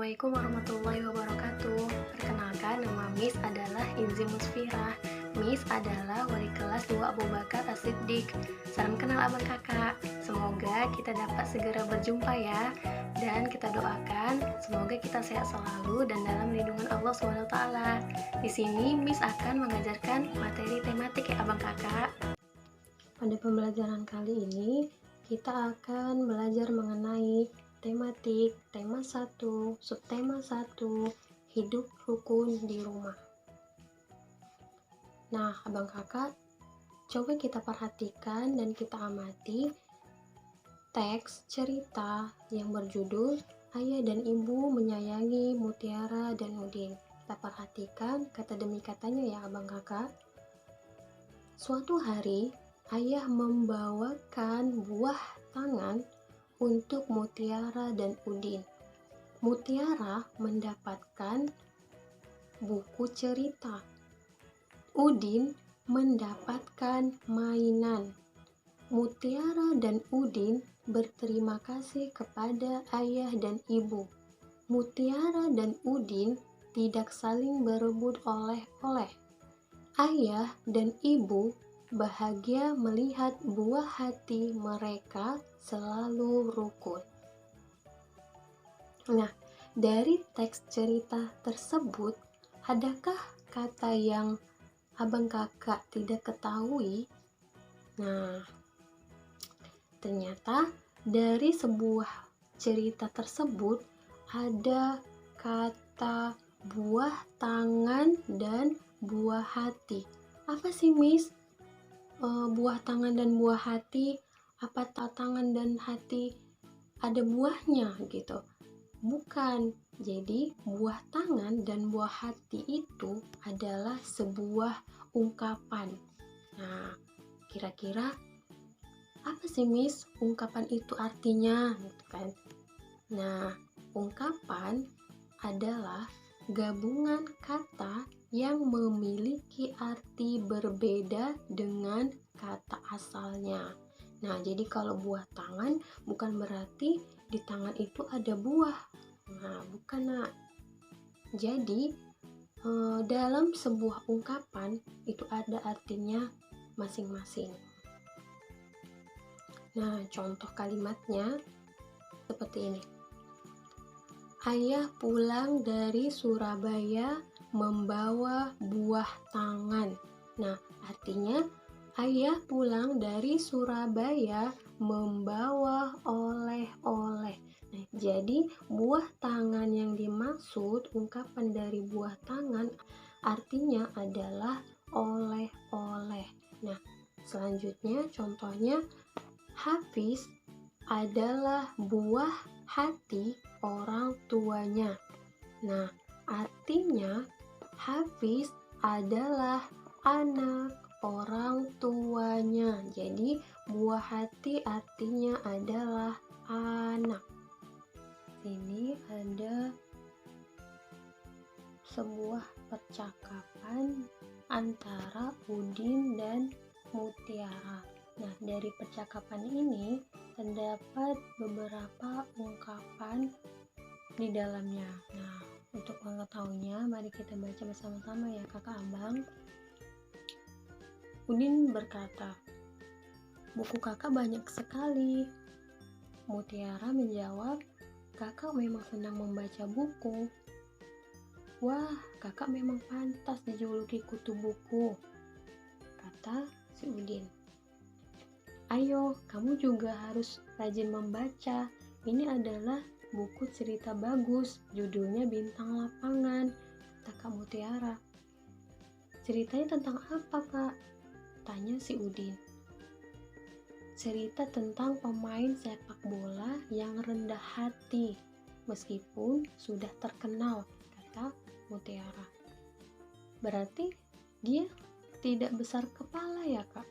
Assalamualaikum warahmatullahi wabarakatuh. Perkenalkan, nama Miss adalah Inzi Musfirah. Miss adalah wali kelas 2 Abu Bakar As-Siddiq. Salam kenal abang kakak. Semoga kita dapat segera berjumpa ya. Dan kita doakan semoga kita sehat selalu dan dalam lindungan Allah SWT. Di sini Miss akan mengajarkan materi tematik ya abang kakak. Pada pembelajaran kali ini kita akan belajar mengenai tematik, tema 1, subtema 1, hidup rukun di rumah. Nah, abang kakak, coba kita perhatikan dan kita amati teks cerita yang berjudul Ayah dan Ibu Menyayangi Mutiara dan Udin. Kita perhatikan kata demi katanya ya abang kakak. Suatu hari, ayah membawakan buah tangan untuk Mutiara dan Udin. Mutiara mendapatkan buku cerita. Udin mendapatkan mainan. Mutiara dan Udin berterima kasih kepada ayah dan ibu. Mutiara dan Udin tidak saling berebut oleh-oleh. Ayah dan ibu bahagia melihat buah hati mereka selalu rukun. Nah, dari teks cerita tersebut, adakah kata yang abang kakak tidak ketahui? Nah, ternyata dari sebuah cerita tersebut ada kata buah tangan dan buah hati. Apa sih, Miss? Buah tangan dan buah hati? Apa tangan dan hati ada buahnya gitu? Bukan. Jadi buah tangan dan buah hati itu adalah sebuah ungkapan. Nah, kira-kira apa sih, Miss, ungkapan itu artinya gitu kan? Nah, ungkapan adalah gabungan kata yang memiliki arti berbeda dengan kata asalnya. Nah, jadi kalau buah tangan bukan berarti di tangan itu ada buah. Nah, bukan, nak. Jadi, dalam sebuah ungkapan itu ada artinya masing-masing. Nah, contoh kalimatnya seperti ini. Ayah pulang dari Surabaya membawa buah tangan. Nah, artinya ayah pulang dari Surabaya membawa oleh-oleh. Nah, jadi buah tangan yang dimaksud, ungkapan dari buah tangan artinya adalah oleh-oleh. Nah, selanjutnya contohnya Hafiz adalah buah hati orang tuanya. Nah, artinya Hafiz adalah anak orang tuanya. Jadi, buah hati artinya adalah anak. Ini ada sebuah percakapan antara Udin dan Mutiara. Nah, dari percakapan ini terdapat beberapa ungkapan di dalamnya. Nah, untuk mengetahuinya, mari kita baca bersama-sama ya kakak abang. Udin berkata, buku kakak banyak sekali. Mutiara menjawab, kakak memang senang membaca buku. Wah, kakak memang pantas dijuluki kutu buku, kata si Udin. Ayo, kamu juga harus rajin membaca. Ini adalah buku cerita bagus, judulnya Bintang Lapangan, kata Kak Mutiara. Ceritanya tentang apa, Kak? Tanya si Udin. Cerita tentang pemain sepak bola yang rendah hati, meskipun sudah terkenal, kata Mutiara. Berarti dia tidak besar kepala ya, Kak?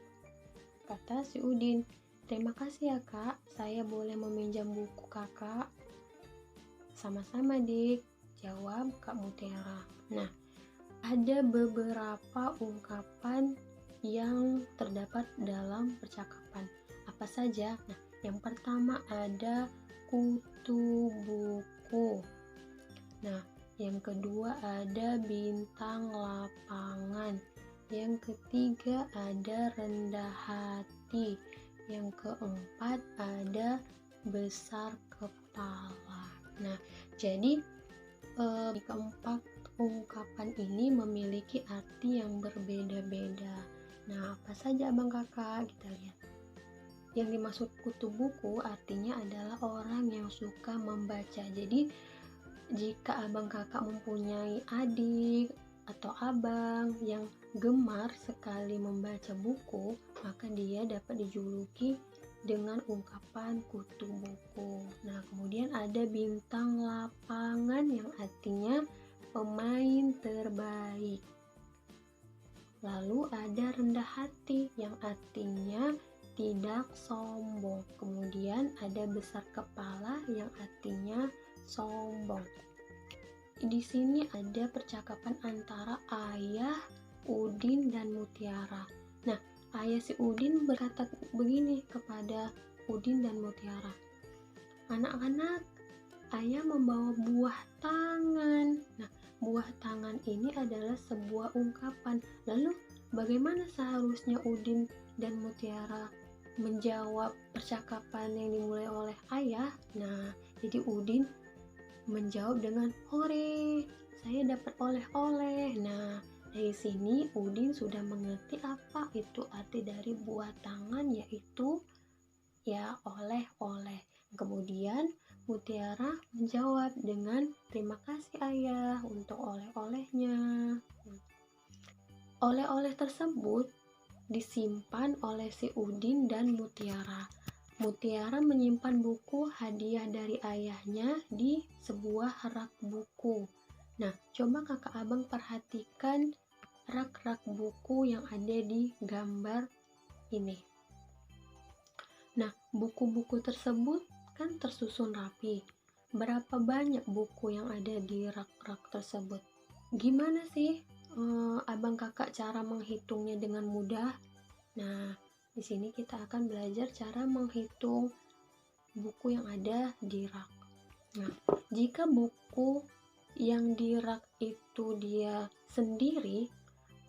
Kata si Udin. Terima kasih ya, Kak. Saya boleh meminjam buku kakak? Sama-sama, Dik, jawab Kak Mutiara. Nah, ada beberapa ungkapan yang terdapat dalam percakapan. Apa saja? Nah, yang pertama ada kutu buku. yang kedua ada bintang lapangan, yang ketiga ada rendah hati, yang keempat ada besar kepala. Nah, jadi keempat ungkapan ini memiliki arti yang berbeda-beda. Nah, apa saja abang kakak? Kita lihat. Yang dimaksud kutu buku artinya adalah orang yang suka membaca. Jadi jika abang kakak mempunyai adik atau abang yang gemar sekali membaca buku, maka dia dapat dijuluki dengan ungkapan kutu buku. Nah, kemudian ada bintang lapangan yang artinya pemain terbaik. Lalu ada rendah hati yang artinya tidak sombong. Kemudian ada besar kepala yang artinya sombong. Di sini ada percakapan antara ayah Udin dan Mutiara. Nah, ayah si Udin berkata begini kepada Udin dan Mutiara, "Anak-anak, ayah membawa buah tangan." Nah, buah tangan ini adalah sebuah ungkapan. Lalu bagaimana seharusnya Udin dan Mutiara menjawab percakapan yang dimulai oleh ayah? Nah, jadi Udin menjawab dengan "Hore, saya dapat oleh-oleh." Nah, dari sini Udin sudah mengerti apa itu arti dari buah tangan, yaitu ya oleh-oleh. Kemudian Mutiara menjawab dengan "Terima kasih ayah untuk oleh-olehnya." Oleh-oleh tersebut disimpan oleh si Udin dan Mutiara. Mutiara menyimpan buku hadiah dari ayahnya di sebuah rak buku. Nah, coba kakak abang perhatikan rak-rak buku yang ada di gambar ini. Nah, buku-buku tersebut kan tersusun rapi. Berapa banyak buku yang ada di rak-rak tersebut? Gimana sih abang kakak cara menghitungnya dengan mudah? Nah, di sini kita akan belajar cara menghitung buku yang ada di rak. Nah, jika buku yang di rak itu dia sendiri,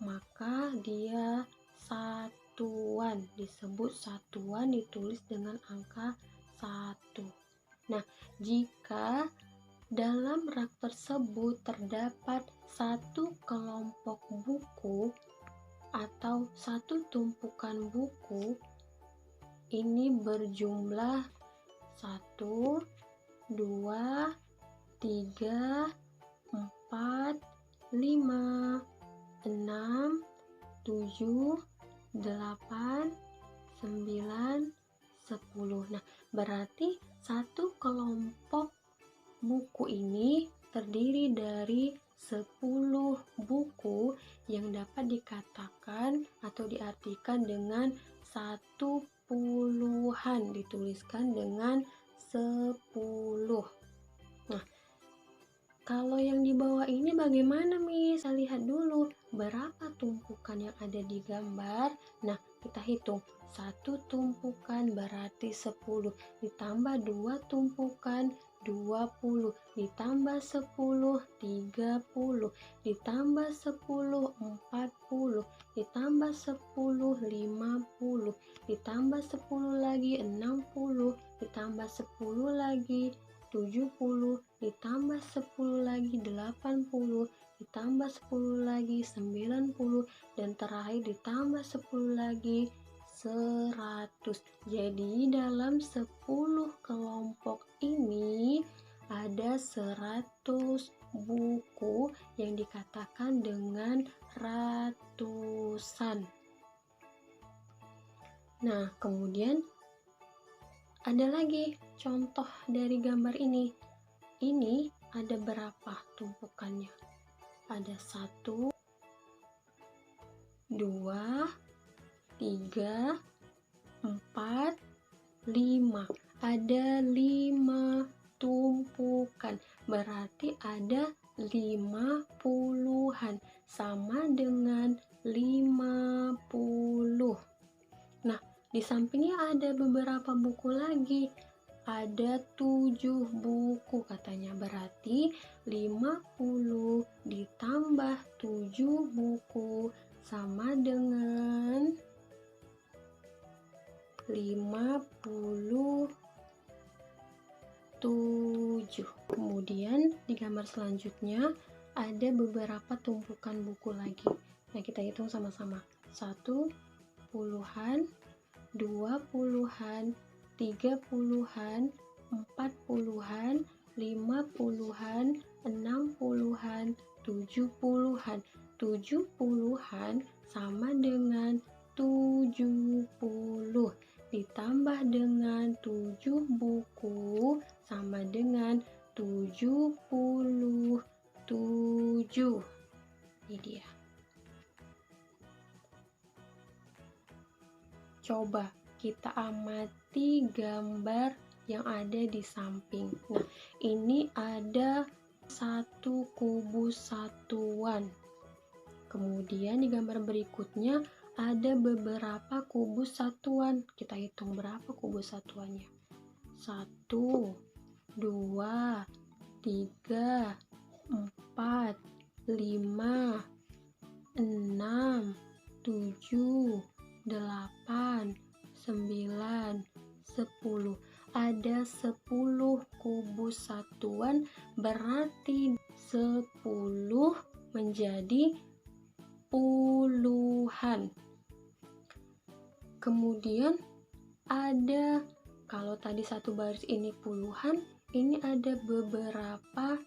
maka dia satuan, disebut satuan, ditulis dengan angka 1. Nah, jika dalam rak tersebut terdapat satu kelompok buku atau satu tumpukan buku, ini berjumlah 1, 2, 3, 4, 5, 6, 7, 8, 9, 10. Nah, berarti satu kelompok buku ini terdiri dari 10 buku yang dapat dikatakan atau diartikan dengan satu puluhan, dituliskan dengan 10. Nah, kalau yang di bawah ini bagaimana, Miss? Kita lihat dulu berapa tumpukan yang ada di gambar. Nah, kita hitung. Satu tumpukan berarti 10, ditambah 2 tumpukan 20, ditambah 10 30, ditambah 10 40, ditambah 10 50, ditambah 10 lagi 60, ditambah 10 lagi 70, ditambah 10 lagi 80, ditambah 10 lagi 90, dan terakhir ditambah 10 lagi 100. Jadi dalam 10 kelompok ini ada 100 buku yang dikatakan dengan ratusan. Nah, kemudian ada lagi contoh dari gambar ini. Ini ada berapa tumpukannya? Ada 1, 2, 3, 4, 5. Ada 5 tumpukan. Berarti ada 50-an. Sama dengan 50. Nah, di sampingnya ada beberapa buku lagi. ada 7 buku katanya. Berarti 50 ditambah 7 buku sama dengan 57. Kemudian di gambar selanjutnya ada beberapa tumpukan buku lagi. Nah, kita hitung sama-sama. 1 puluhan, 2 puluhan, 3 puluhan, 4 puluhan, 5 puluhan, 6 puluhan, 7 puluhan. 7 puluhan sama dengan 70 ditambah dengan 7 buku sama dengan 77. Ini dia. Coba kita amati gambar yang ada di samping. Nah, ini ada satu kubus satuan. Kemudian di gambar berikutnya ada beberapa kubus satuan. Kita hitung berapa kubus satuannya. 1, 2, 3, 4, 5, 6, 7, 8, 9, 10. Ada 10 kubus satuan, berarti 10 menjadi puluhan. Kemudian ada, kalau tadi satu baris ini puluhan, ini ada beberapa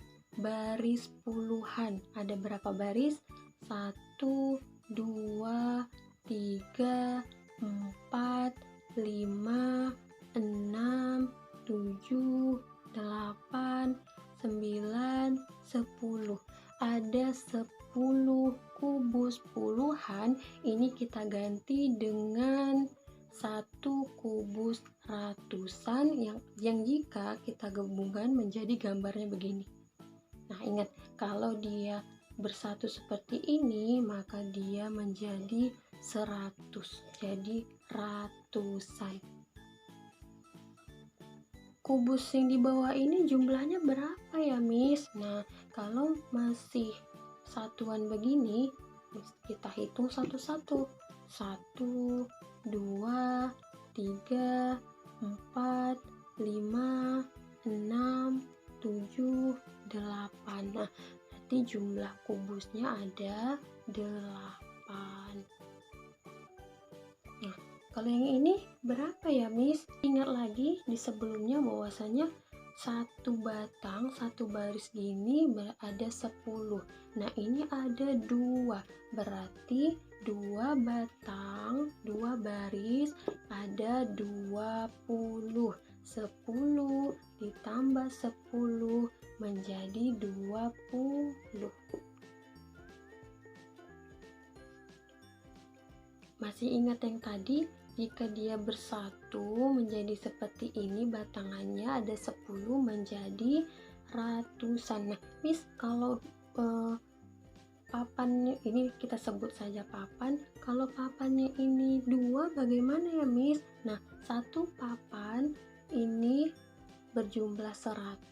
baris puluhan. Ada berapa baris? 1, 2, 3, 4, 5, 6, 7, 8, 9, 10. Ada 10 kubus puluhan. Ini kita ganti dengan satu kubus ratusan yang jika kita gabungkan menjadi gambarnya begini. Nah, ingat, kalau dia bersatu seperti ini, maka dia menjadi 100, jadi ratusan. Kubus yang di bawah ini jumlahnya berapa ya, Miss? Nah, kalau masih satuan begini, kita hitung satu-satu. 1, 2, 3, 4, 5, 6, 7, 8. Nah, berarti jumlah kubusnya ada 8. Nah, kalau yang ini berapa ya, Miss? Ingat lagi di sebelumnya bahwasanya satu batang, satu baris gini ada 10. Nah, ini ada 2. Berarti 2 batang, 2 baris ada 20. 10 ditambah 10 menjadi 20. Masih ingat yang tadi? Jika dia bersatu menjadi seperti ini, batangannya ada 10 menjadi ratusan. Nah, Miss, kalau papannya ini kita sebut saja papan. Kalau papannya ini 2, bagaimana ya, Miss? Nah, satu papan ini berjumlah 100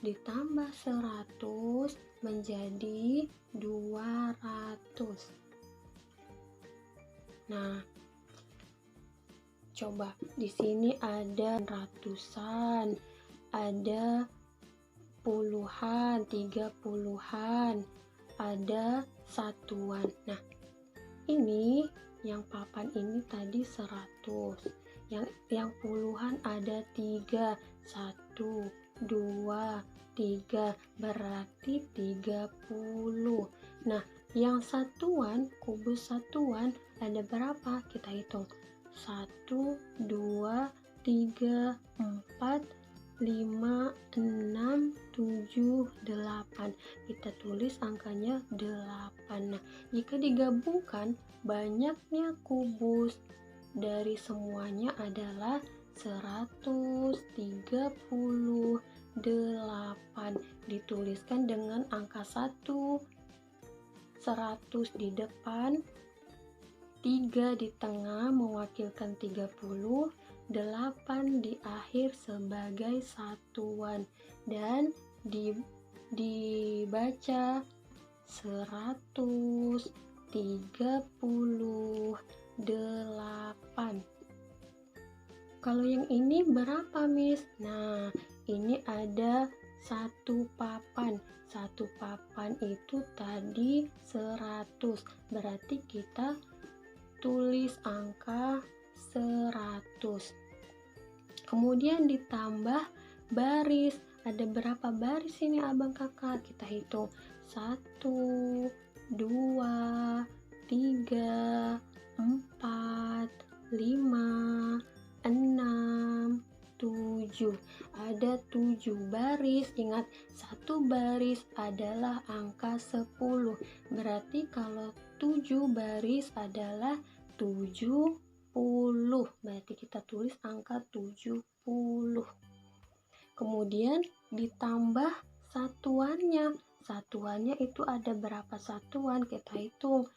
ditambah 100 menjadi 200. Nah, coba di sini ada ratusan, ada puluhan, 30-an, ada satuan. Nah, ini yang papan ini tadi 100. Yang puluhan ada 3. 1, 2, 3, berarti 30. Nah, yang satuan, kubus satuan ada berapa? Kita hitung. 1, 2, 3, 4, 5, 6, 7, 8. Kita tulis angkanya 8. Nah, jika digabungkan, banyaknya kubus dari semuanya adalah 138. Dituliskan dengan angka 1, 100 di depan, 3 di tengah mewakilkan 30, 8 di akhir sebagai satuan dan dibaca 138. Kalau yang ini berapa, Miss? Nah, ini ada satu papan. Satu papan itu tadi 100. Berarti kita tulis angka 100. Kemudian ditambah baris. Ada berapa baris ini abang kakak? Kita hitung. 1, 2, 3, 4, 5, 6, 7. Ada 7 baris. Ingat, satu baris adalah angka 10. Berarti kalau 7 baris adalah 70. Berarti kita tulis angka 70. Kemudian ditambah satuannya. Satuannya itu ada berapa satuan? Kita hitung.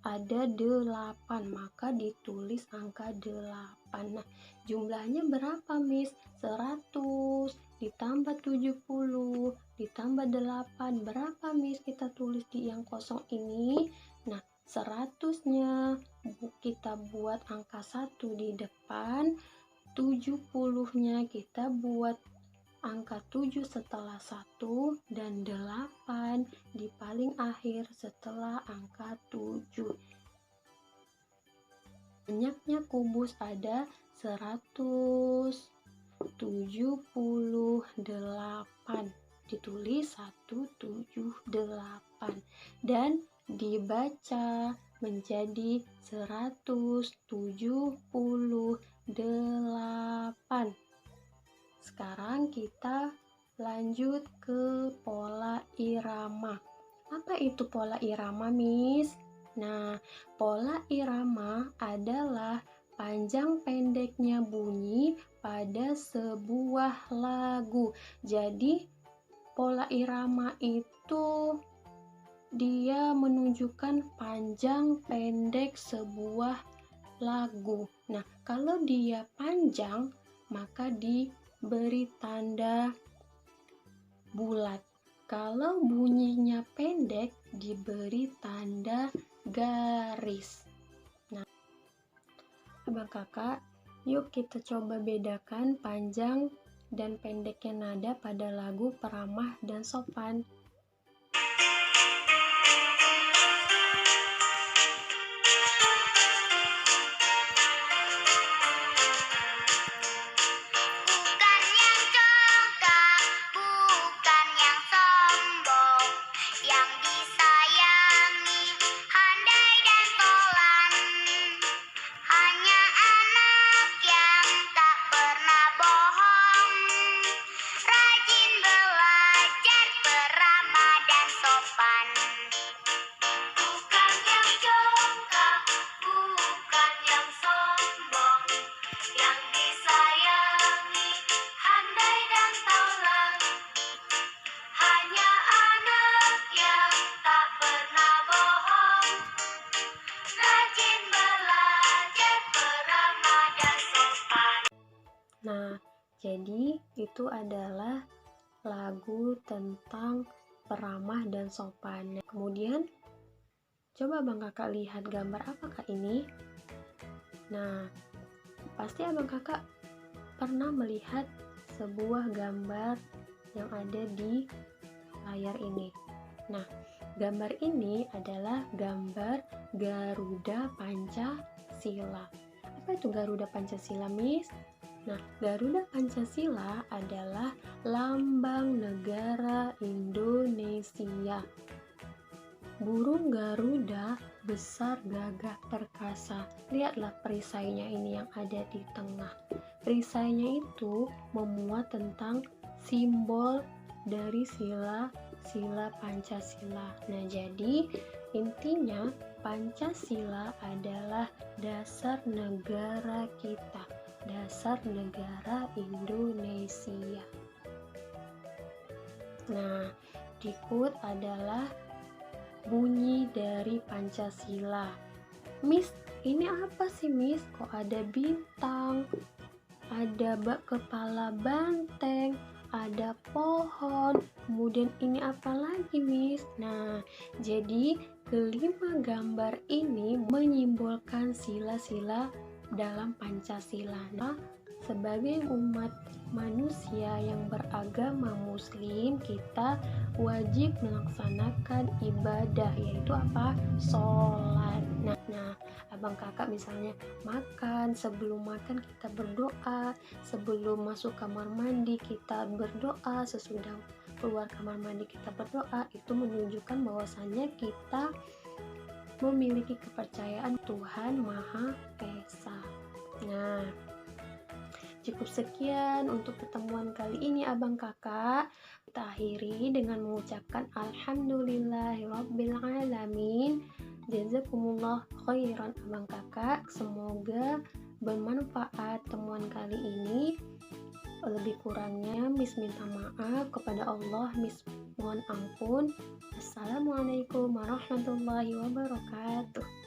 Ada 8, maka ditulis angka 8. Nah, jumlahnya berapa, Miss? 100 ditambah 70 ditambah 8. Berapa, Miss? Kita tulis di yang kosong ini. Nah, 100-nya kita buat angka 1 di depan, 70-nya kita buat angka 7 setelah 1 dan 8 di paling akhir setelah angka 7. Banyaknya kubus ada 178. Ditulis 178 dan dibaca menjadi 178. Sekarang kita lanjut ke pola irama. Apa itu pola irama, Miss? Nah, pola irama adalah panjang pendeknya bunyi pada sebuah lagu. Jadi, pola irama itu dia menunjukkan panjang pendek sebuah lagu. Nah, kalau dia panjang, maka diberi tanda bulat. Kalau bunyinya pendek, diberi tanda garis. Nah, abang kakak, yuk kita coba bedakan panjang dan pendeknya nada pada lagu Peramah dan Sopan. Nah, jadi itu adalah lagu tentang peramah dan sopan. Kemudian, coba abang kakak lihat gambar apakah ini? Nah, pasti abang kakak pernah melihat sebuah gambar yang ada di layar ini. Nah, gambar ini adalah gambar Garuda Pancasila. Apa itu Garuda Pancasila, Miss? Nah, Garuda Pancasila adalah lambang negara Indonesia. Burung Garuda besar, gagah, perkasa. Lihatlah perisainya ini yang ada di tengah. Perisainya itu memuat tentang simbol dari sila Pancasila. Nah, jadi intinya Pancasila adalah dasar negara kita, dasar negara Indonesia. Nah, berikut adalah bunyi dari Pancasila. Miss, ini apa sih, Miss? Kok ada bintang? ada kepala banteng, ada pohon, kemudian ini apa lagi, Miss? Nah, jadi kelima gambar ini menyimbolkan sila-sila dalam Pancasila. Nah, sebagai umat manusia yang beragama Muslim, kita wajib melaksanakan ibadah, yaitu apa? Sholat. Nah, abang kakak misalnya makan, sebelum makan kita berdoa, sebelum masuk kamar mandi kita berdoa, sesudah keluar kamar mandi kita berdoa, itu menunjukkan bahwasannya kita memiliki kepercayaan Tuhan Maha Esa. Nah, cukup sekian untuk pertemuan kali ini abang kakak. Kita akhiri dengan mengucapkan Alhamdulillahirrabbilalamin. Jazakumullah khairan abang kakak. Semoga bermanfaat temuan kali ini. Lebih kurangnya Miss minta maaf kepada Allah, Miss mohon ampun. Assalamualaikum warahmatullahi wabarakatuh.